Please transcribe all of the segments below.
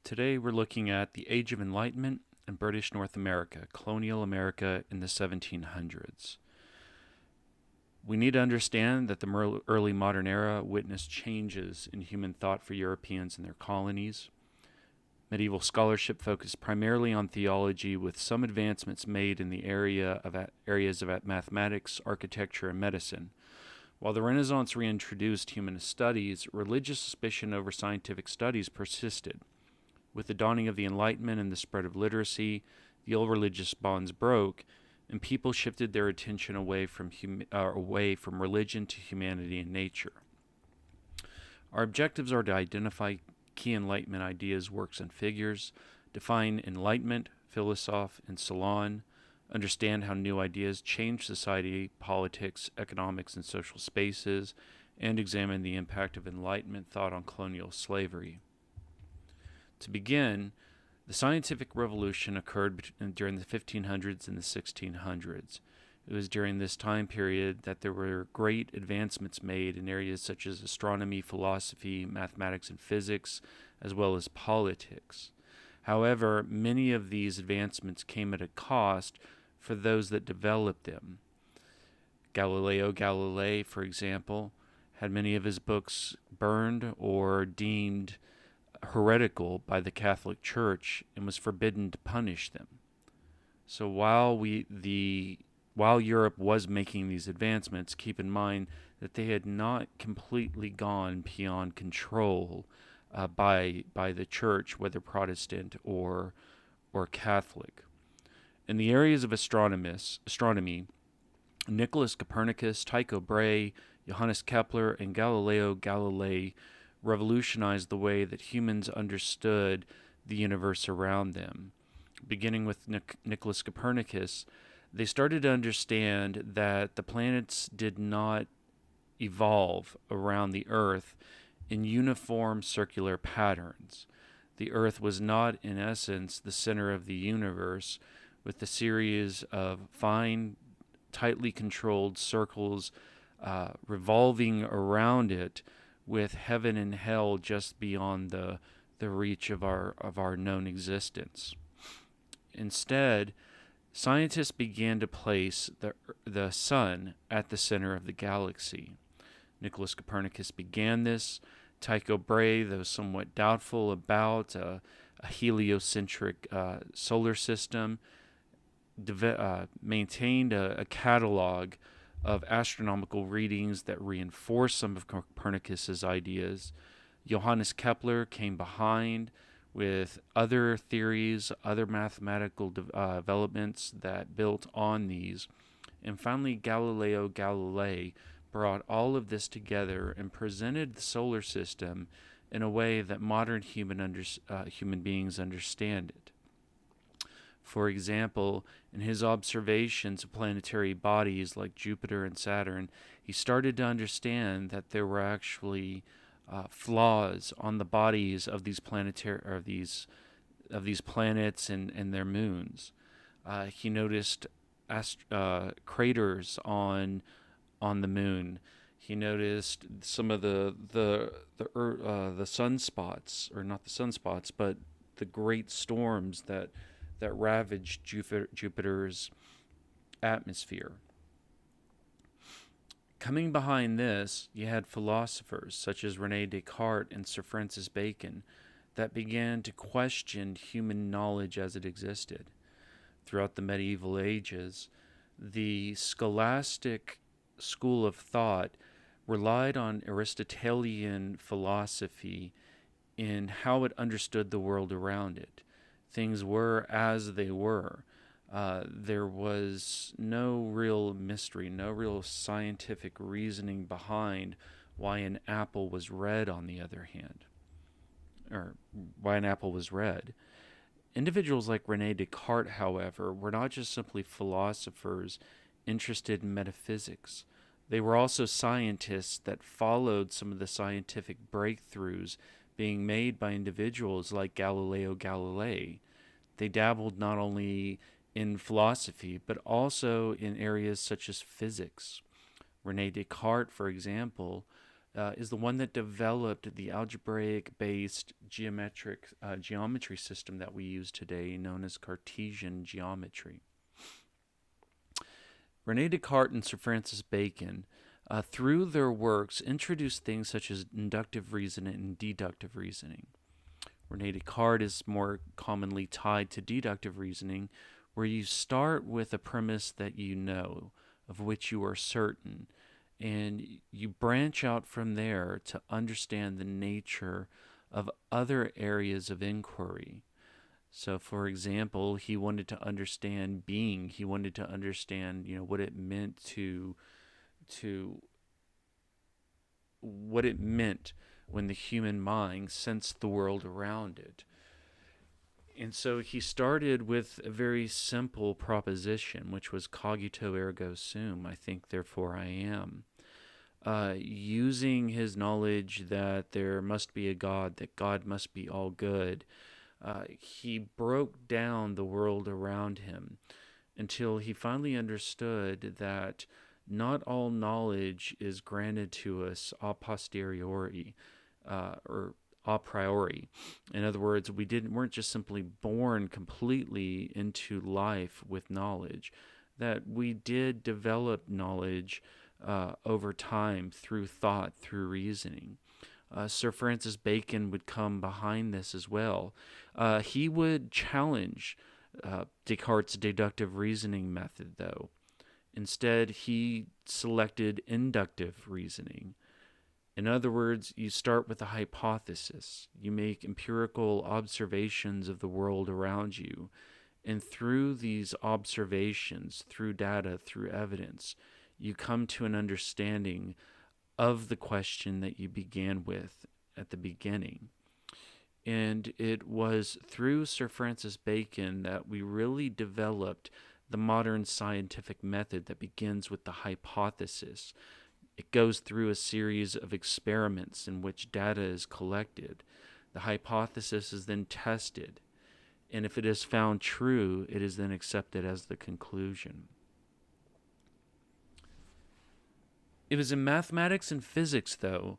Today we're looking at the Age of Enlightenment in British North America, colonial America in the 1700s. We need to understand that the early modern era witnessed changes in human thought for Europeans and their colonies. Medieval scholarship focused primarily on theology, with some advancements made in the areas of mathematics, architecture, and medicine. While the Renaissance reintroduced humanist studies, religious suspicion over scientific studies persisted. With the dawning of the Enlightenment and the spread of literacy, the old religious bonds broke, and people shifted their attention away from religion to humanity and nature. Our objectives are to identify key Enlightenment ideas, works, and figures, define Enlightenment, philosophe, and salon, understand how new ideas change society, politics, economics, and social spaces, and examine the impact of Enlightenment thought on colonial slavery. To begin, the scientific revolution occurred during the 1500s and the 1600s. It was during this time period that there were great advancements made in areas such as astronomy, philosophy, mathematics, and physics, as well as politics. However, many of these advancements came at a cost for those that developed them. Galileo Galilei, for example, had many of his books burned or deemed heretical by the Catholic Church and was forbidden to punish them. So while Europe was making these advancements, keep in mind that they had not completely gone beyond control by the Church, whether Protestant or Catholic. In the areas of astronomy, Nicholas Copernicus, Tycho Brahe, Johannes Kepler, and Galileo Galilei revolutionized the way that humans understood the universe around them. Beginning with Nicholas Copernicus, they started to understand that the planets did not evolve around the Earth in uniform circular patterns. The Earth was not, in essence, the center of the universe, with a series of fine, tightly controlled circles revolving around it, with heaven and hell just beyond the reach of our known existence. Instead, scientists began to place the sun at the center of the galaxy. Nicholas Copernicus began this. Tycho Brahe, though somewhat doubtful about a heliocentric solar system, maintained a catalog of astronomical readings that reinforce some of Copernicus's ideas. Johannes Kepler came behind with other theories, other mathematical developments that built on these. And finally, Galileo Galilei brought all of this together and presented the solar system in a way that modern human beings understand it. For example, in his observations of planetary bodies like Jupiter and Saturn, he started to understand that there were actually flaws on the bodies of these planets and their moons. He noticed craters on the moon. He noticed some of the sunspots, or not the sunspots, but the great storms that ravaged Jupiter's atmosphere. Coming behind this, you had philosophers such as René Descartes and Sir Francis Bacon that began to question human knowledge as it existed. Throughout the medieval ages, the scholastic school of thought relied on Aristotelian philosophy in how it understood the world around it. Things were as they were. There was no real mystery, no real scientific reasoning behind why an apple was red, on the other hand, or why an apple was red. Individuals like René Descartes, however, were not just simply philosophers interested in metaphysics. They were also scientists that followed some of the scientific breakthroughs being made by individuals like Galileo Galilei. They dabbled not only in philosophy, but also in areas such as physics. René Descartes, for example, is the one that developed the algebraic-based geometry system that we use today, known as Cartesian geometry. René Descartes and Sir Francis Bacon, through their works, introduced things such as inductive reasoning and deductive reasoning. René Descartes is more commonly tied to deductive reasoning, where you start with a premise that you know, of which you are certain, and you branch out from there to understand the nature of other areas of inquiry. So, for example, he wanted to understand being. He wanted to understand, what it meant to what it meant when the human mind sensed the world around it. And so he started with a very simple proposition, which was cogito ergo sum, I think, therefore I am. Using his knowledge that there must be a God, that God must be all good, he broke down the world around him until he finally understood that not all knowledge is granted to us a posteriori, or a priori. In other words, weren't just simply born completely into life with knowledge, that we did develop knowledge over time through thought, through reasoning. Sir Francis Bacon would come behind this as well. He would challenge Descartes' deductive reasoning method, though. Instead, he selected inductive reasoning. In other words, you start with a hypothesis. You make empirical observations of the world around you. And through these observations, through data, through evidence, you come to an understanding of the question that you began with at the beginning. And it was through Sir Francis Bacon that we really developed the modern scientific method that begins with the hypothesis. It goes through a series of experiments in which data is collected. The hypothesis is then tested, and if it is found true, it is then accepted as the conclusion. It was in mathematics and physics, though,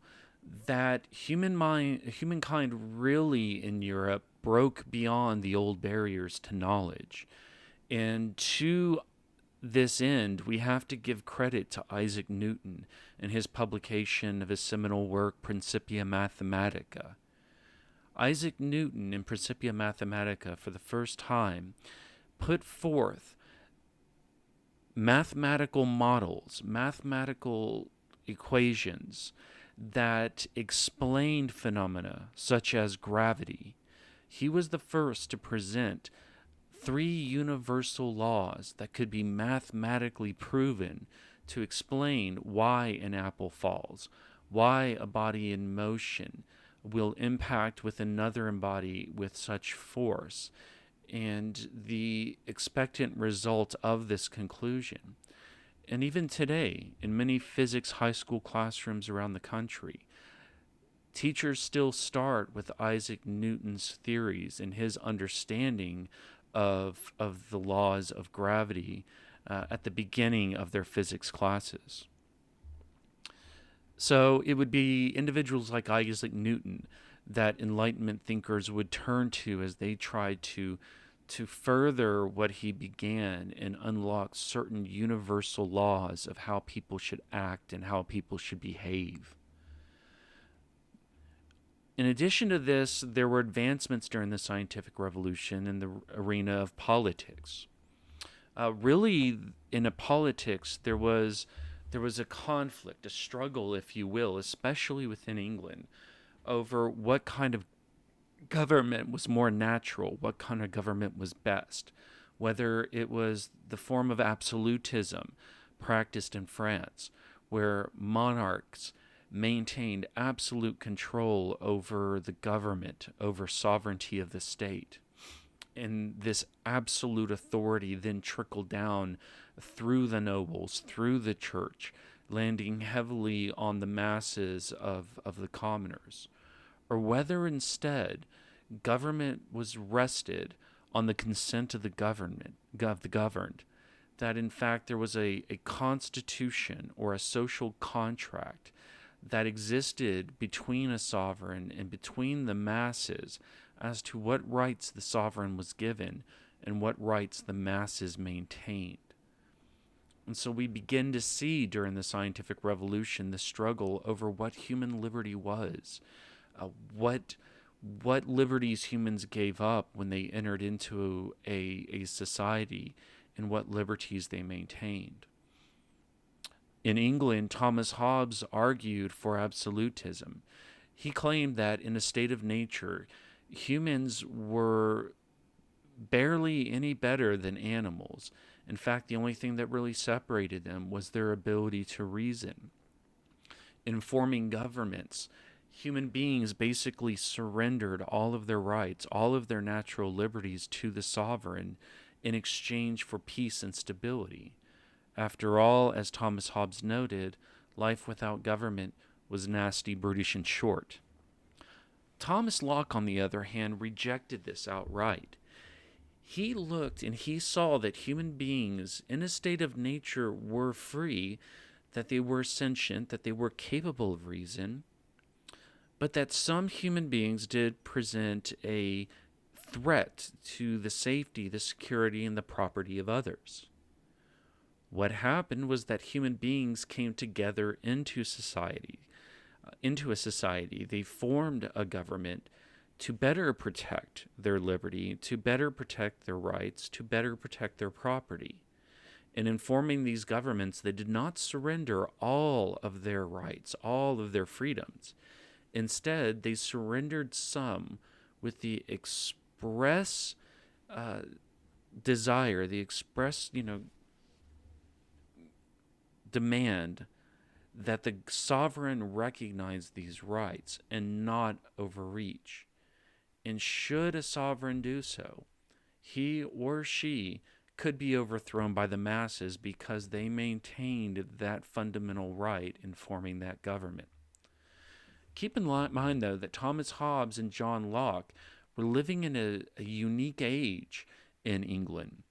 that humankind really in Europe broke beyond the old barriers to knowledge. And to this end, we have to give credit to Isaac Newton and his publication of his seminal work, Principia Mathematica. Isaac Newton, in Principia Mathematica, for the first time, put forth mathematical models, mathematical equations that explained phenomena such as gravity. He was the first to present 3 universal laws that could be mathematically proven to explain why an apple falls, why a body in motion will impact with another body with such force, and the expectant result of this conclusion. And even today, in many physics high school classrooms around the country, teachers still start with Isaac Newton's theories and his understanding of the laws of gravity at the beginning of their physics classes. So it would be individuals like Isaac Newton that Enlightenment thinkers would turn to as they tried to further what he began and unlock certain universal laws of how people should act and how people should behave. In addition to this, there were advancements during the scientific revolution in the arena of politics. Really, in politics, there was a conflict, a struggle, if you will, especially within England, over what kind of government was more natural, what kind of government was best, whether it was the form of absolutism practiced in France, where monarchs maintained absolute control over the government, over sovereignty of the state. And this absolute authority then trickled down through the nobles, through the church, landing heavily on the masses of the commoners. Or whether instead government was rested on the consent of the governed, that in fact there was a constitution or a social contract that existed between a sovereign and between the masses as to what rights the sovereign was given and what rights the masses maintained. And so we begin to see during the scientific revolution the struggle over what human liberty was, what liberties humans gave up when they entered into a society, and what liberties they maintained. In England, Thomas Hobbes argued for absolutism. He claimed that in a state of nature, humans were barely any better than animals. In fact, the only thing that really separated them was their ability to reason. In forming governments, human beings basically surrendered all of their rights, all of their natural liberties to the sovereign in exchange for peace and stability. After all, as Thomas Hobbes noted, life without government was nasty, brutish, and short. Thomas Locke, on the other hand, rejected this outright. He looked and he saw that human beings in a state of nature were free, that they were sentient, that they were capable of reason, but that some human beings did present a threat to the safety, the security, and the property of others. What happened was that human beings came together into society, into a society. They formed a government to better protect their liberty, to better protect their rights, to better protect their property. And in forming these governments, they did not surrender all of their rights, all of their freedoms. Instead, they surrendered some with the express desire, the express, demand that the sovereign recognize these rights and not overreach. And should a sovereign do so, he or she could be overthrown by the masses because they maintained that fundamental right in forming that government. Keep in mind, though, that Thomas Hobbes and John Locke were living in a unique age in England.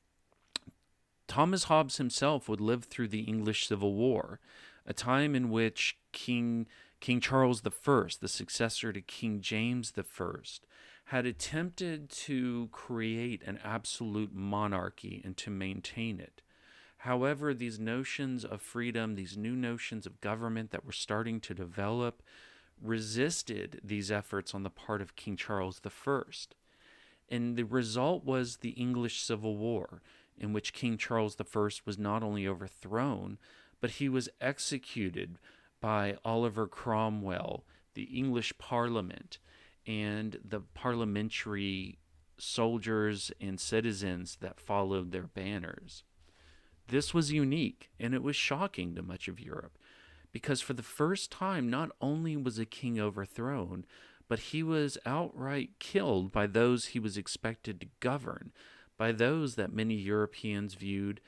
Thomas Hobbes himself would live through the English Civil War, a time in which King Charles I, the successor to King James I, had attempted to create an absolute monarchy and to maintain it. However, these notions of freedom, these new notions of government that were starting to develop, resisted these efforts on the part of King Charles I. And the result was the English Civil War, in which King Charles I was not only overthrown, but he was executed by Oliver Cromwell, the English Parliament, and the parliamentary soldiers and citizens that followed their banners. This was unique, and it was shocking to much of Europe, because for the first time, not only was a king overthrown, but he was outright killed by those he was expected to govern, by those that many Europeans viewed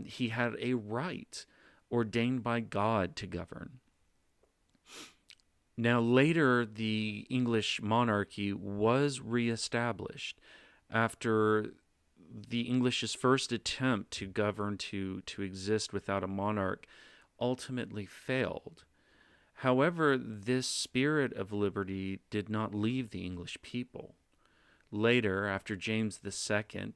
he had a right ordained by God to govern. Now, later, the English monarchy was reestablished after the English's first attempt to govern, to exist without a monarch, ultimately failed. However, this spirit of liberty did not leave the English people. Later, after James II,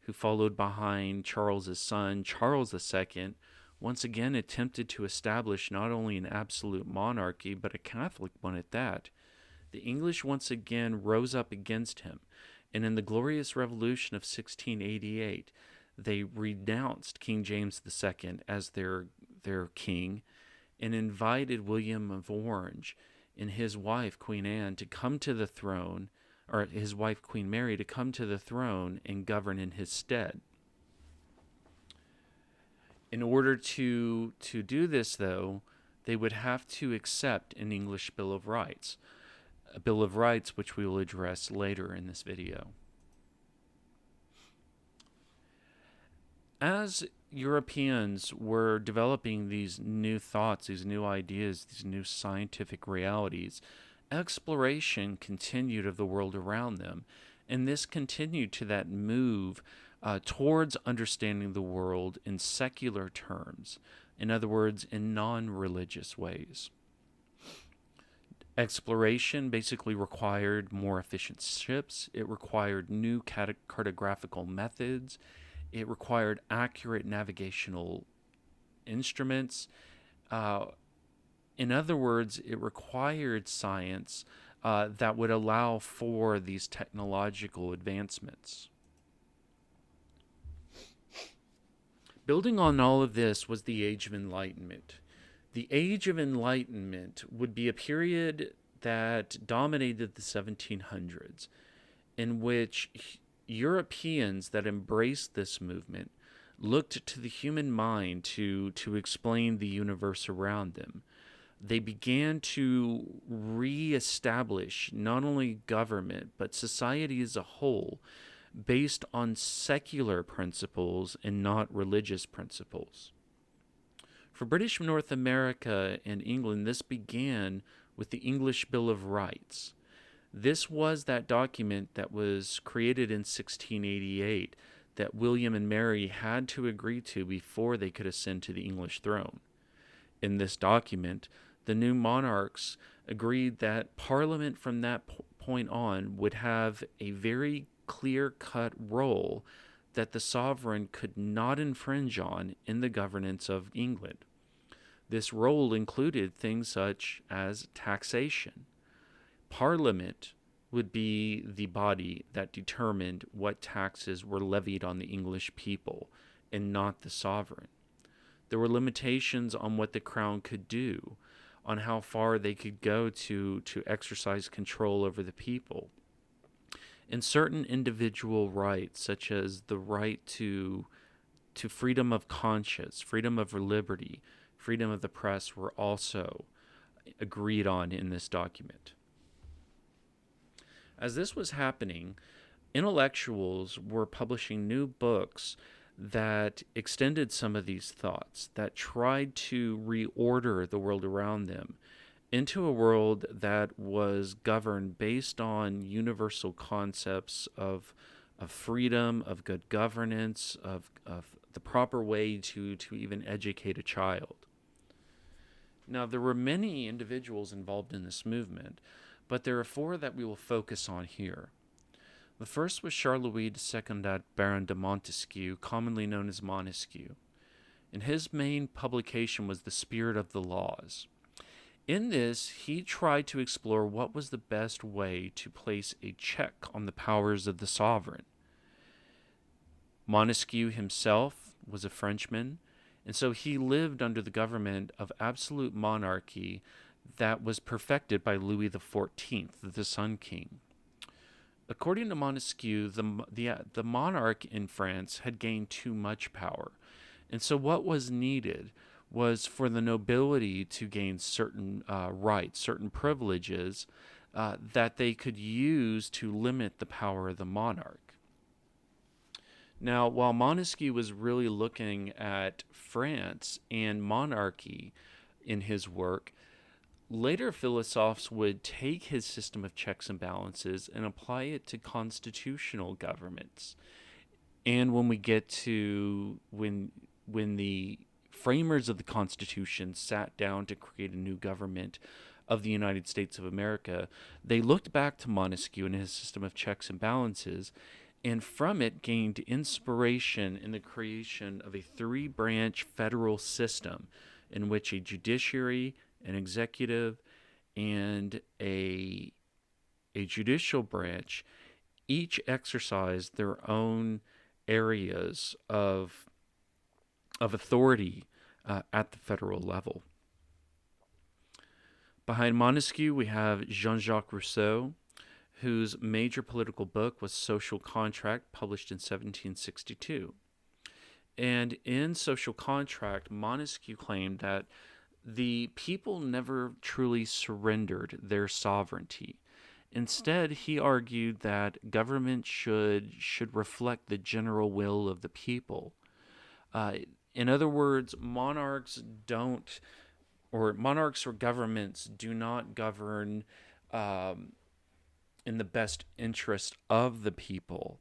who followed behind Charles's son, Charles II, once again attempted to establish not only an absolute monarchy, but a Catholic one at that, the English once again rose up against him, and in the Glorious Revolution of 1688, they renounced King James II as their king and invited William of Orange and his wife, Queen Anne, to come to the throne, or his wife, Queen Mary, to come to the throne and govern in his stead. In order to do this, though, they would have to accept an English Bill of Rights, a Bill of Rights which we will address later in this video. As Europeans were developing these new thoughts, these new ideas, these new scientific realities, exploration continued of the world around them, and this continued to that move towards understanding the world in secular terms, in other words, in non-religious ways. Exploration basically required more efficient ships. It required new cartographical methods. It required accurate navigational instruments. Uh, in other words, it required science that would allow for these technological advancements. Building on all of this was the Age of Enlightenment. The Age of Enlightenment would be a period that dominated the 1700s, in which Europeans that embraced this movement looked to the human mind to explain the universe around them. They began to reestablish not only government, but society as a whole based on secular principles and not religious principles. For British North America and England, this began with the English Bill of Rights. This was that document that was created in 1688 that William and Mary had to agree to before they could ascend to the English throne. In this document, the new monarchs agreed that Parliament from that point on would have a very clear-cut role that the sovereign could not infringe on in the governance of England. This role included things such as taxation. Parliament would be the body that determined what taxes were levied on the English people and not the sovereign. There were limitations on what the crown could do, on how far they could go to exercise control over the people. And certain individual rights, such as the right to freedom of conscience, freedom of liberty, freedom of the press, were also agreed on in this document. As this was happening, intellectuals were publishing new books that extended some of these thoughts, that tried to reorder the world around them into a world that was governed based on universal concepts of freedom, of good governance, of the proper way to even educate a child. Now, there were many individuals involved in this movement, but there are four that we will focus on here. The first was Charles-Louis II Baron de Montesquieu, commonly known as Montesquieu, and his main publication was The Spirit of the Laws. In this, he tried to explore what was the best way to place a check on the powers of the sovereign. Montesquieu himself was a Frenchman, and so he lived under the government of absolute monarchy that was perfected by Louis XIV, the Sun King. According to Montesquieu, the monarch in France had gained too much power, and so what was needed was for the nobility to gain certain rights, certain privileges that they could use to limit the power of the monarch. Now, while Montesquieu was really looking at France and monarchy in his work, later philosophers would take his system of checks and balances and apply it to constitutional governments. And when we get to when the framers of the Constitution sat down to create a new government of the United States of America, they looked back to Montesquieu and his system of checks and balances, and from it gained inspiration in the creation of a three-branch federal system in which a judiciary, an executive, and a judicial branch each exercised their own areas of authority at the federal level. Behind Montesquieu, we have Jean-Jacques Rousseau, whose major political book was Social Contract, published in 1762. And in Social Contract, Montesquieu claimed that the people never truly surrendered their sovereignty. Instead, he argued that government should reflect the general will of the people. In other words, monarchs or governments do not govern in the best interest of the people.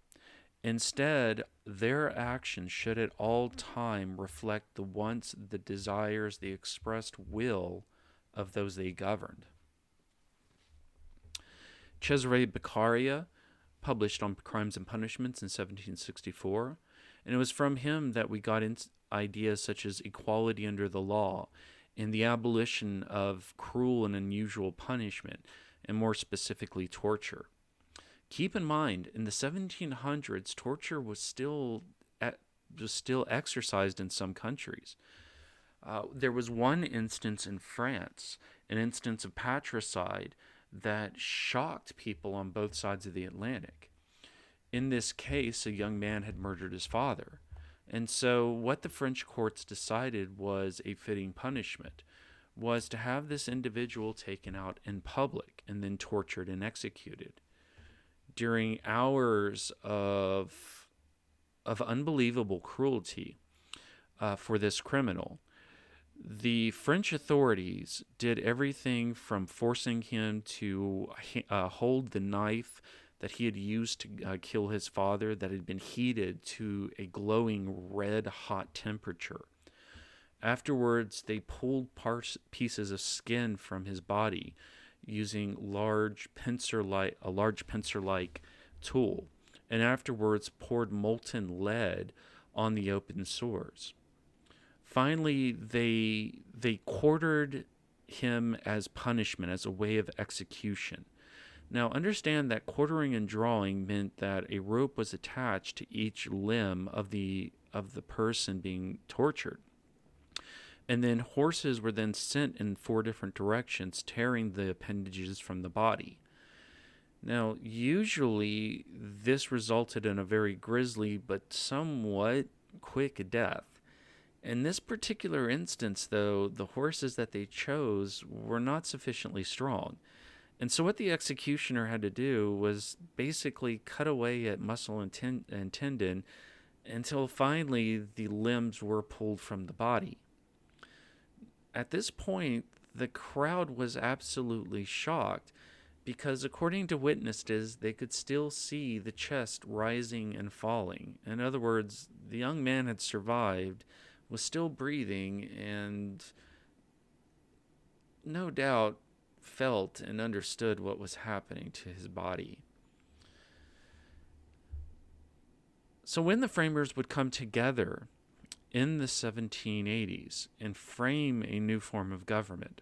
Instead, their actions should at all time reflect the wants, the desires, the expressed will of those they governed. Cesare Beccaria published on Crimes and Punishments in 1764, and it was from him that we got into ideas such as equality under the law and the abolition of cruel and unusual punishment, and more specifically torture. Keep in mind, in the 1700s, torture was still exercised in some countries. There was one instance in France, an instance of patricide that shocked people on both sides of the Atlantic. In this case, a young man had murdered his father. And so what the French courts decided was a fitting punishment was to have this individual taken out in public and then tortured and executed. During hours of unbelievable cruelty for this criminal, the French authorities did everything from forcing him to hold the knife that he had used to kill his father, that had been heated to a glowing red hot temperature. Afterwards, they pulled pieces of skin from his body using a large pincer-like tool, and afterwards poured molten lead on the open sores. Finally, they quartered him as punishment, as a way of execution. Now, understand that quartering and drawing meant that a rope was attached to each limb of the person being tortured. And then horses were then sent in 4 different directions, tearing the appendages from the body. Now, usually this resulted in a very grisly but somewhat quick death. In this particular instance, though, the horses that they chose were not sufficiently strong. And so what the executioner had to do was basically cut away at muscle and tendon until finally the limbs were pulled from the body. At this point, the crowd was absolutely shocked because, according to witnesses, they could still see the chest rising and falling. In other words, the young man had survived, was still breathing, and no doubt felt and understood what was happening to his body. So when the framers would come together in the 1780s and frame a new form of government,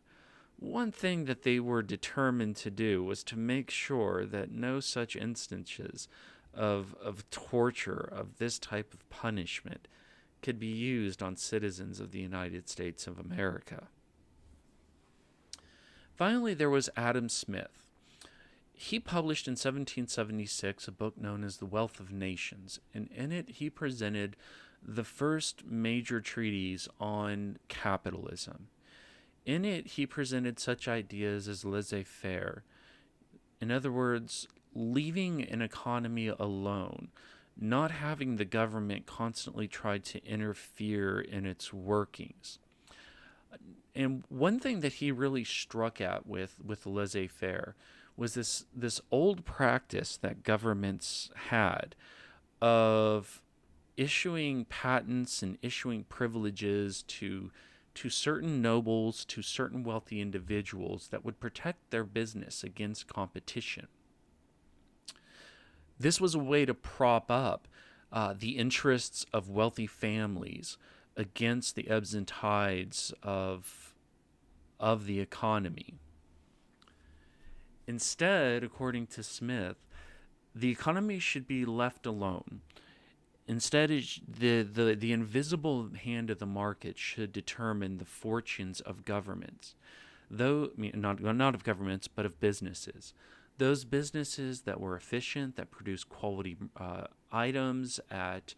one thing that they were determined to do was to make sure that no such instances of torture, of this type of punishment, could be used on citizens of the United States of America. Finally, there was Adam Smith. He published in 1776 a book known as The Wealth of Nations, and in it he presented the first major treatise on capitalism. In it, he presented such ideas as laissez-faire. In other words, leaving an economy alone, not having the government constantly try to interfere in its workings. And one thing that he really struck at with laissez-faire was this old practice that governments had of issuing patents and issuing privileges to certain nobles, to certain wealthy individuals that would protect their business against competition. This was a way to prop up the interests of wealthy families against the ebbs and tides of the economy. Instead, according to Smith, the economy should be left alone. Instead, the invisible hand of the market should determine the fortunes of governments, not of governments, but of businesses. Those businesses that were efficient, that produced quality items at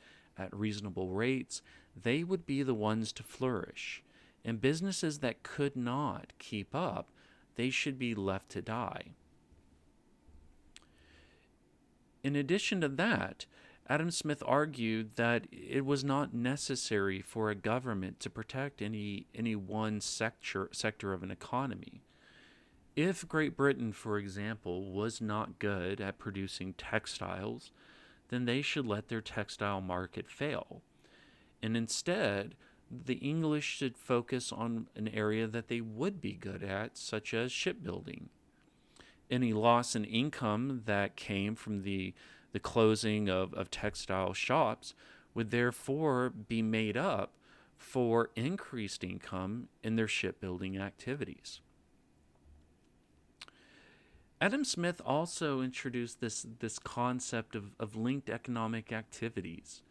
reasonable rates, they would be the ones to flourish. And businesses that could not keep up, they should be left to die. In addition to that, Adam Smith argued that it was not necessary for a government to protect any one sector of an economy. If Great Britain, for example, was not good at producing textiles, then they should let their textile market fail. And instead, the English should focus on an area that they would be good at, such as shipbuilding. Any loss in income that came from the closing of textile shops would therefore be made up for increased income in their shipbuilding activities. Adam Smith also introduced this concept of linked economic activities.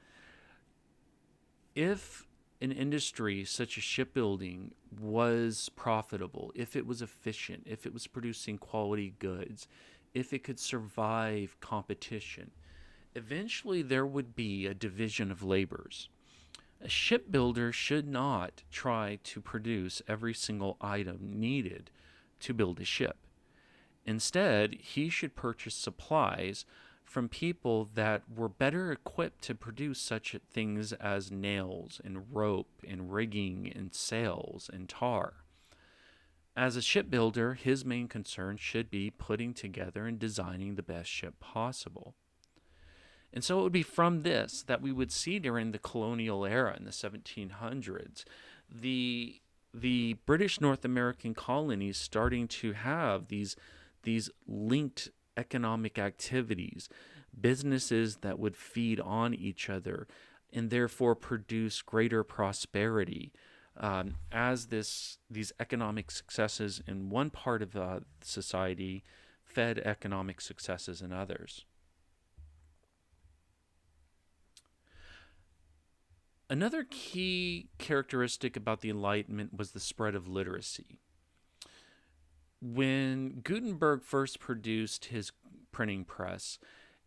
If an industry such as shipbuilding was profitable, if it was efficient, if it was producing quality goods, if it could survive competition, eventually there would be a division of labors. A shipbuilder should not try to produce every single item needed to build a ship. Instead, he should purchase supplies from people that were better equipped to produce such things as nails and rope and rigging and sails and tar. As a shipbuilder, his main concern should be putting together and designing the best ship possible. And so it would be from this that we would see during the colonial era in the 1700s, the British North American colonies starting to have these linked economic activities, businesses that would feed on each other and therefore produce greater prosperity as these economic successes in one part of society fed economic successes in others. Another key characteristic about the Enlightenment was the spread of literacy. When Gutenberg first produced his printing press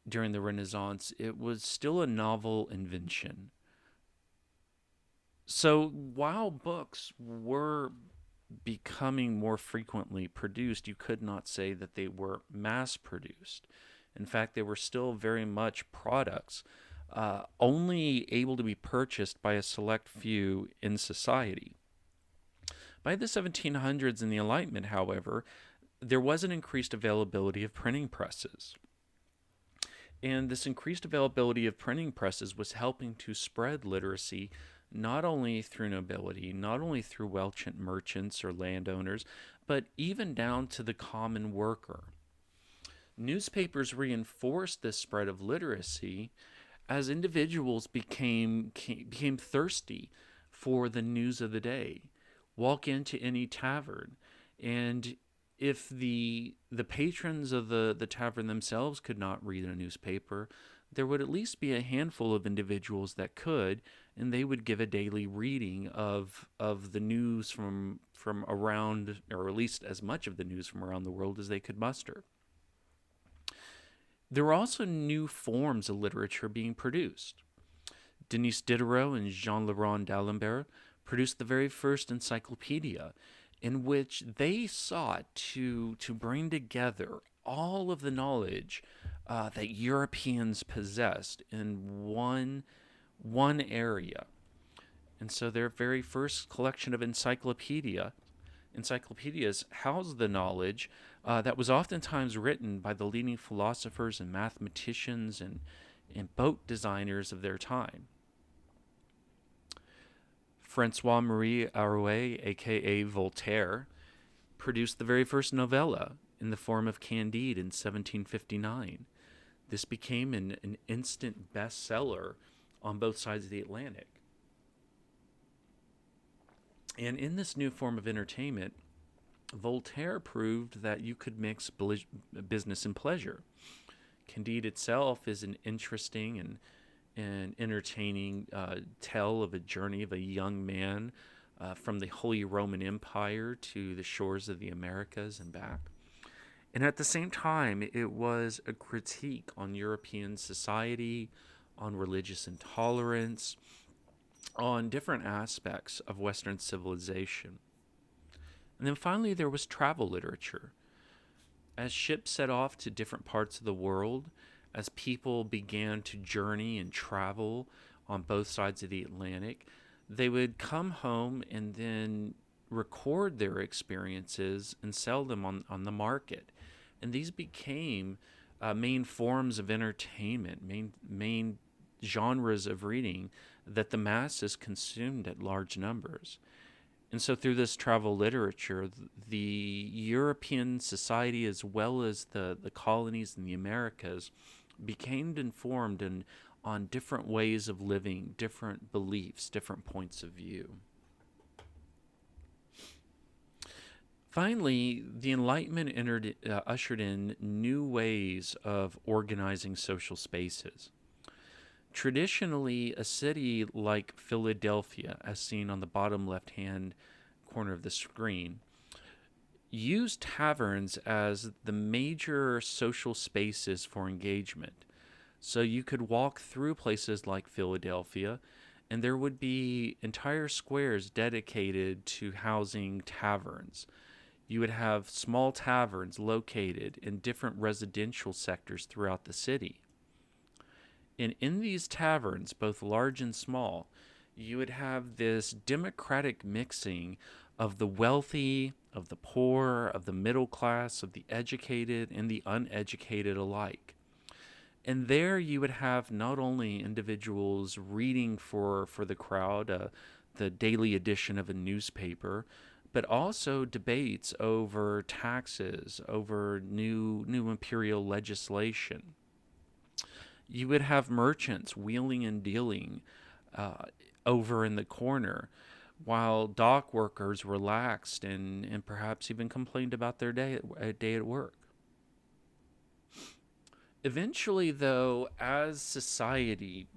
during the Renaissance, it was still a novel invention. So while books were becoming more frequently produced, you could not say that they were mass produced. In fact, they were still very much products, only able to be purchased by a select few in society. By the 1700s and the Enlightenment, however, there was an increased availability of printing presses. And this increased availability of printing presses was helping to spread literacy not only through nobility, not only through wealthy merchants or landowners, but even down to the common worker. Newspapers reinforced this spread of literacy as individuals became thirsty for the news of the day. Walk into any tavern, and if the patrons of the tavern themselves could not read a newspaper, there would at least be a handful of individuals that could, and they would give a daily reading of the news from around, or at least as much of the news from around the world as they could muster. There were also new forms of literature being produced. Denis Diderot and Jean-Laurent d'Alembert produced the very first encyclopedia, in which they sought to bring together all of the knowledge that Europeans possessed in one area. And so their very first collection of encyclopedias housed the knowledge that was oftentimes written by the leading philosophers and mathematicians and boat designers of their time. Francois-Marie Arouet, aka Voltaire, produced the very first novella in the form of Candide in 1759. This became an instant bestseller on both sides of the Atlantic. And in this new form of entertainment, Voltaire proved that you could mix business and pleasure. Candide itself is an interesting and entertaining tale of a journey of a young man from the Holy Roman Empire to the shores of the Americas and back. And at the same time, it was a critique on European society, on religious intolerance, on different aspects of Western civilization. And then finally, there was travel literature. As ships set off to different parts of the world, as people began to journey and travel on both sides of the Atlantic, they would come home and then record their experiences and sell them on the market. And these became main forms of entertainment, main genres of reading that the masses consumed at large numbers. And so, through this travel literature, the European society, as well as the colonies in the Americas, became informed and on different ways of living, different beliefs, different points of view. Finally, the Enlightenment ushered in new ways of organizing social spaces. Traditionally, a city like Philadelphia, as seen on the bottom left hand corner of the screen, used taverns as the major social spaces for engagement. So you could walk through places like Philadelphia, and there would be entire squares dedicated to housing taverns. You would have small taverns located in different residential sectors throughout the city. And in these taverns, both large and small, you would have this democratic mixing of the wealthy, of the poor, of the middle class, of the educated, and the uneducated alike. And there you would have not only individuals reading for the crowd, the daily edition of a newspaper, but also debates over taxes, over new imperial legislation. You would have merchants wheeling and dealing over in the corner, while dock workers relaxed and perhaps even complained about their day at work. Eventually, though, as society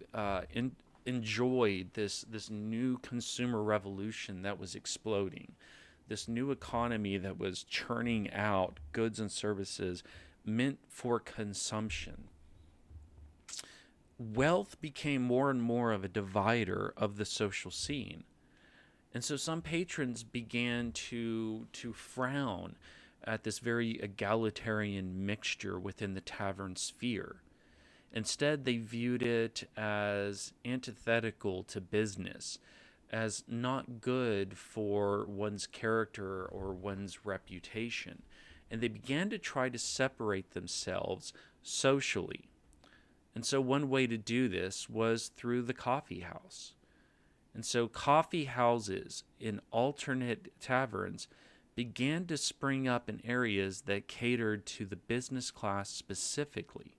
enjoyed this new consumer revolution that was exploding, this new economy that was churning out goods and services meant for consumption, wealth became more and more of a divider of the social scene. And so some patrons began to frown at this very egalitarian mixture within the tavern sphere. Instead, they viewed it as antithetical to business, as not good for one's character or one's reputation. And they began to try to separate themselves socially. And so, one way to do this was through the coffee house. And so, coffee houses in alternate taverns began to spring up in areas that catered to the business class specifically.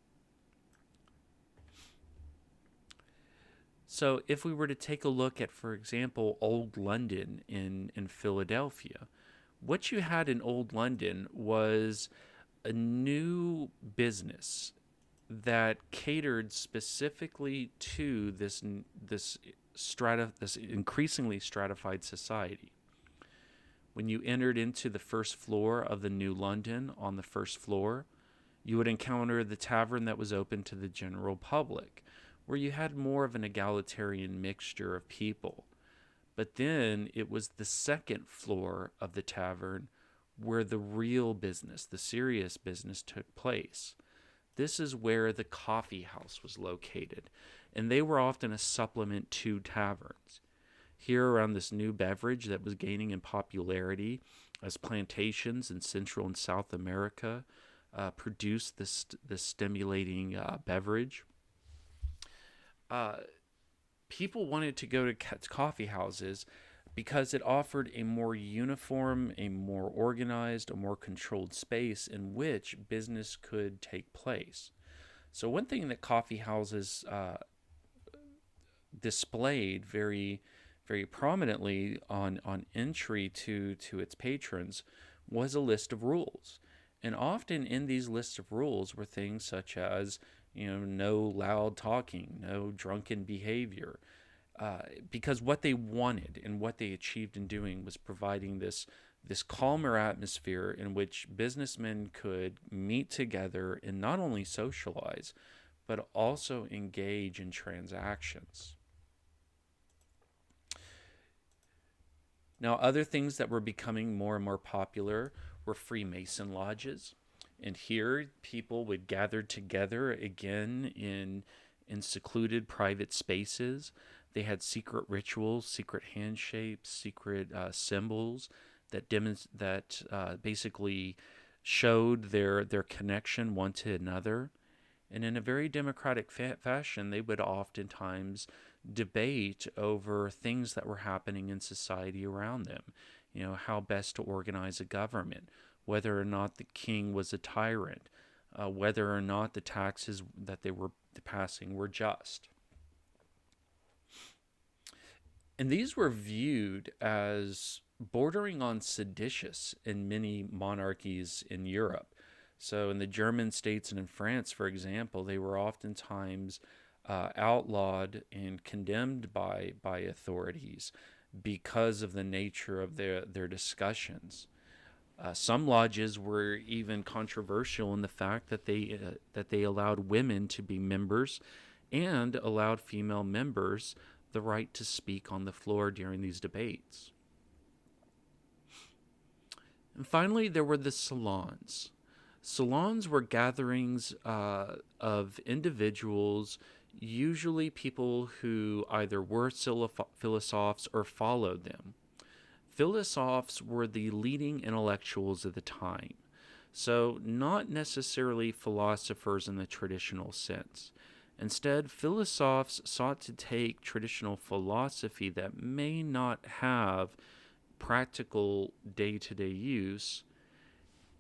So, if we were to take a look at, for example, Old London in Philadelphia, what you had in Old London was a new business that catered specifically to this increasingly stratified society. When you entered into the first floor of the New London, on the first floor, you would encounter the tavern that was open to the general public, where you had more of an egalitarian mixture of people. But then it was the second floor of the tavern where the real business, the serious business, took place. This is where the coffee house was located, and they were often a supplement to taverns. Here, around this new beverage that was gaining in popularity as plantations in Central and South America produced this stimulating beverage, people wanted to go to coffee houses because it offered a more uniform, a more organized, a more controlled space in which business could take place. So one thing that coffee houses displayed very prominently on entry to its patrons was a list of rules. And often in these lists of rules were things such as, no loud talking, no drunken behavior, because what they wanted and what they achieved in doing was providing this calmer atmosphere in which businessmen could meet together and not only socialize, but also engage in transactions. Now, other things that were becoming more and more popular were Freemason lodges. And here, people would gather together again in secluded private spaces. They had secret rituals, secret handshakes, secret symbols that basically showed their connection one to another. And in a very democratic fashion, they would oftentimes debate over things that were happening in society around them. How best to organize a government, whether or not the king was a tyrant, whether or not the taxes that they were passing were just. And these were viewed as bordering on seditious in many monarchies in Europe. So, in the German states and in France, for example, they were oftentimes outlawed and condemned by authorities because of the nature of their discussions. Some lodges were even controversial in the fact that they allowed women to be members and allowed female members the right to speak on the floor during these debates. And finally, there were the salons. Salons were gatherings of individuals, usually people who either were philosophes or followed them. Philosophes were the leading intellectuals of the time, so not necessarily philosophers in the traditional sense. Instead, philosophes sought to take traditional philosophy that may not have practical day-to-day use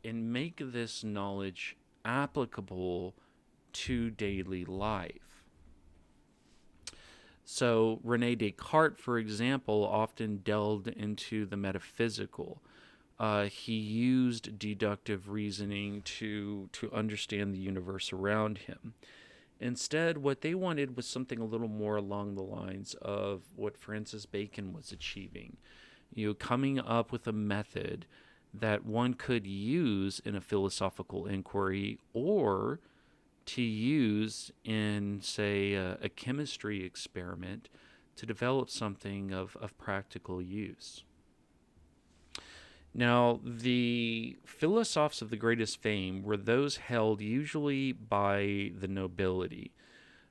and make this knowledge applicable to daily life. So Rene Descartes, for example, often delved into the metaphysical. He used deductive reasoning to understand the universe around him. Instead, what they wanted was something a little more along the lines of what Francis Bacon was achieving. Coming up with a method that one could use in a philosophical inquiry or to use in, say, a chemistry experiment to develop something of practical use. Now, the philosophers of the greatest fame were those held usually by the nobility.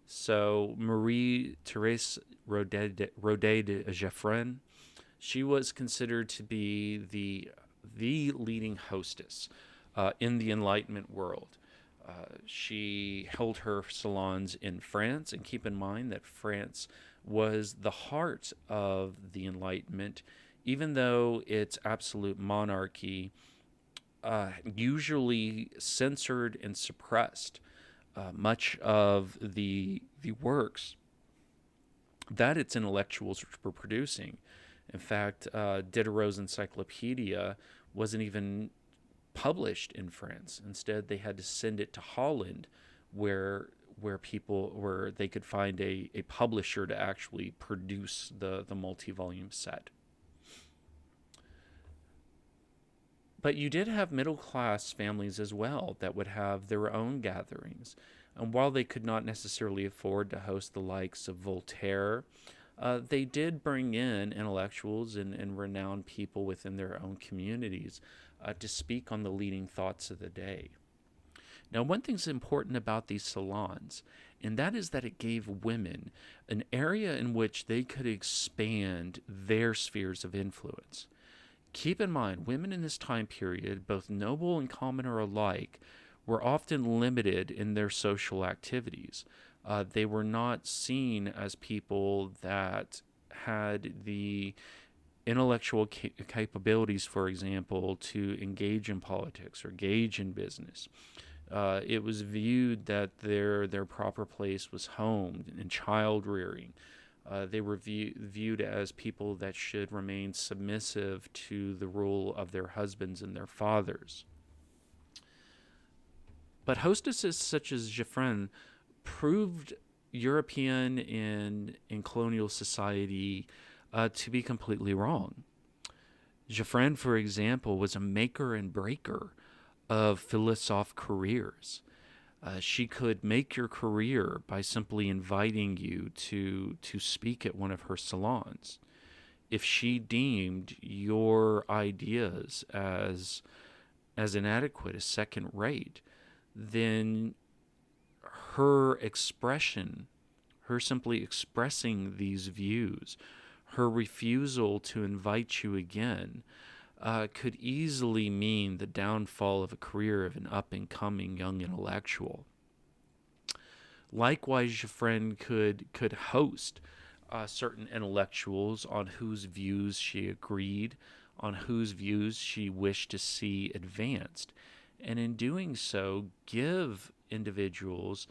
So Marie-Thérèse Rodet de Geoffrin, she was considered to be the leading hostess in the Enlightenment world. She held her salons in France, and keep in mind that France was the heart of the Enlightenment, even though its absolute monarchy usually censored and suppressed much of the works that its intellectuals were producing. In fact, Diderot's encyclopedia wasn't even published in France. Instead, they had to send it to Holland, where they could find a publisher to actually produce the multi-volume set. But you did have middle-class families as well that would have their own gatherings. And while they could not necessarily afford to host the likes of Voltaire, they did bring in intellectuals and renowned people within their own communities to speak on the leading thoughts of the day. Now, one thing's important about these salons, and that is that it gave women an area in which they could expand their spheres of influence. Keep in mind, women in this time period, both noble and commoner alike, were often limited in their social activities. They were not seen as people that had the intellectual capabilities, for example, to engage in politics or engage in business. It was viewed that their proper place was home and child rearing. They were viewed as people that should remain submissive to the rule of their husbands and their fathers. But hostesses such as Geoffrin proved European and colonial society to be completely wrong. Geoffrin, for example, was a maker and breaker of philosoph careers. She could make your career by simply inviting you to speak at one of her salons. If she deemed your ideas as inadequate, as second rate, then her expression, her simply expressing these views, her refusal to invite you again, could easily mean the downfall of a career of an up-and-coming young intellectual. Likewise, Joffrin could host certain intellectuals on whose views she agreed, on whose views she wished to see advanced, and in doing so, give individuals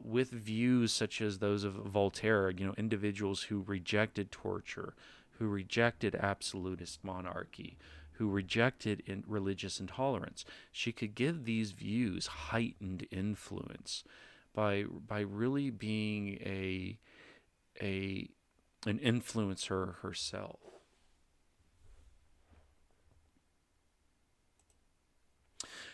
with views such as those of Voltaire, individuals who rejected torture, who rejected absolutist monarchy, who rejected religious intolerance. She could give these views heightened influence by really being a an influencer herself.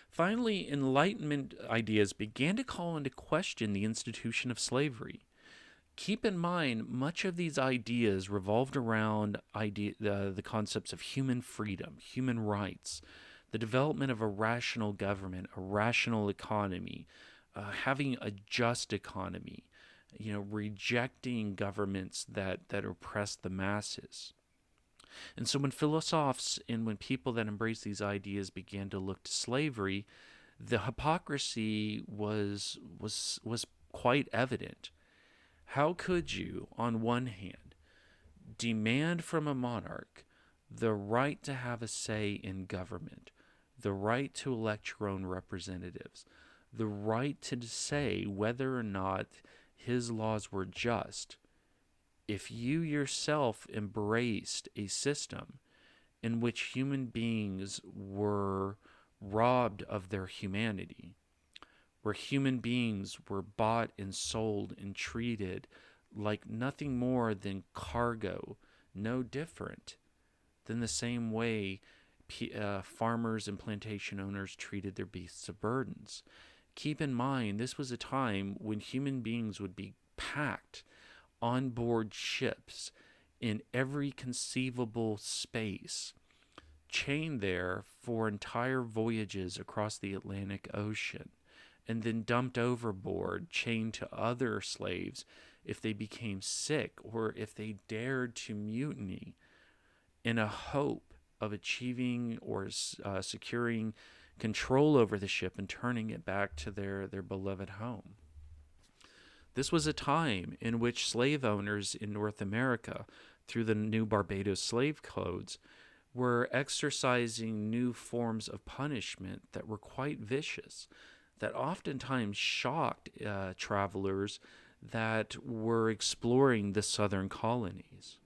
Finally, Enlightenment ideas began to call into question the institution of slavery. Keep in mind, much of these ideas revolved around the concepts of human freedom, human rights, the development of a rational government, a rational economy, having a just economy, rejecting governments that oppress the masses. And so when philosophers and when people that embrace these ideas began to look to slavery, the hypocrisy was quite evident. How could you, on one hand, demand from a monarch the right to have a say in government, the right to elect your own representatives, the right to say whether or not his laws were just, if you yourself embraced a system in which human beings were robbed of their humanity, where human beings were bought and sold and treated like nothing more than cargo, no different than the same way farmers and plantation owners treated their beasts of burdens. Keep in mind, this was a time when human beings would be packed on board ships in every conceivable space, chained there for entire voyages across the Atlantic Ocean, and then dumped overboard, chained to other slaves if they became sick or if they dared to mutiny in a hope of achieving or securing control over the ship and turning it back to their beloved home. This was a time in which slave owners in North America, through the new Barbados slave codes, were exercising new forms of punishment that were quite vicious, that oftentimes shocked travelers that were exploring the southern colonies.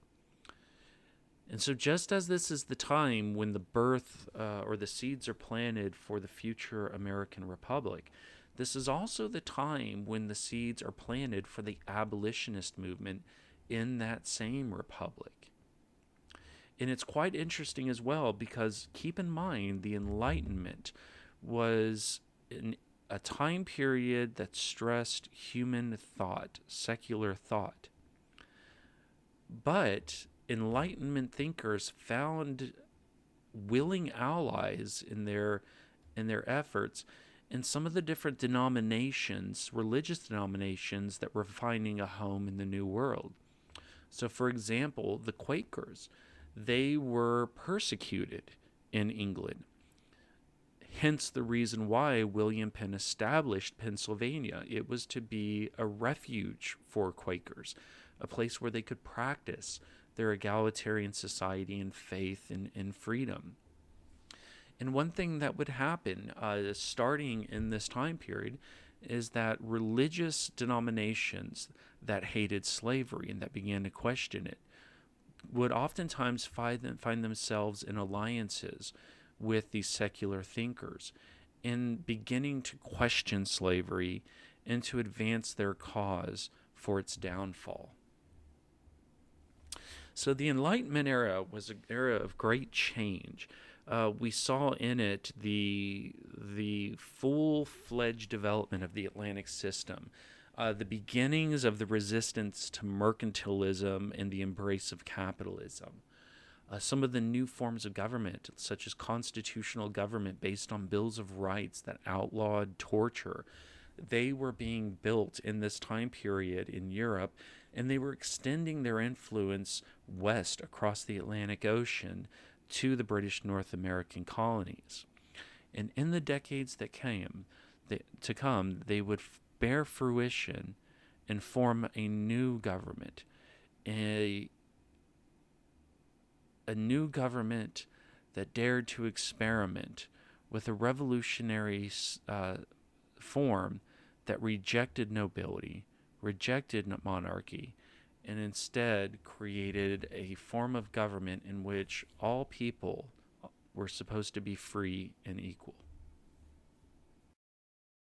And so just as this is the time when the birth or the seeds are planted for the future American Republic, this is also the time when the seeds are planted for the abolitionist movement in that same republic. And it's quite interesting as well because keep in mind the Enlightenment was a time period that stressed human thought, secular thought. But Enlightenment thinkers found willing allies in their efforts in some of the different denominations, religious denominations that were finding a home in the New World. So, for example, the Quakers, they were persecuted in England. Hence the reason why William Penn established Pennsylvania. It was to be a refuge for Quakers, a place where they could practice their egalitarian society and faith and freedom. And one thing that would happen starting in this time period is that religious denominations that hated slavery and that began to question it would oftentimes find themselves in alliances with these secular thinkers in beginning to question slavery and to advance their cause for its downfall. So the Enlightenment era was an era of great change. We saw in it the full-fledged development of the Atlantic system, the beginnings of the resistance to mercantilism and the embrace of capitalism. Some of the new forms of government, such as constitutional government based on bills of rights that outlawed torture, they were being built in this time period in Europe, and they were extending their influence west across the Atlantic Ocean to the British North American colonies. And in the decades that came, they would bear fruition and form a new government, a new government that dared to experiment with a revolutionary form that rejected nobility, rejected monarchy, and instead created a form of government in which all people were supposed to be free and equal.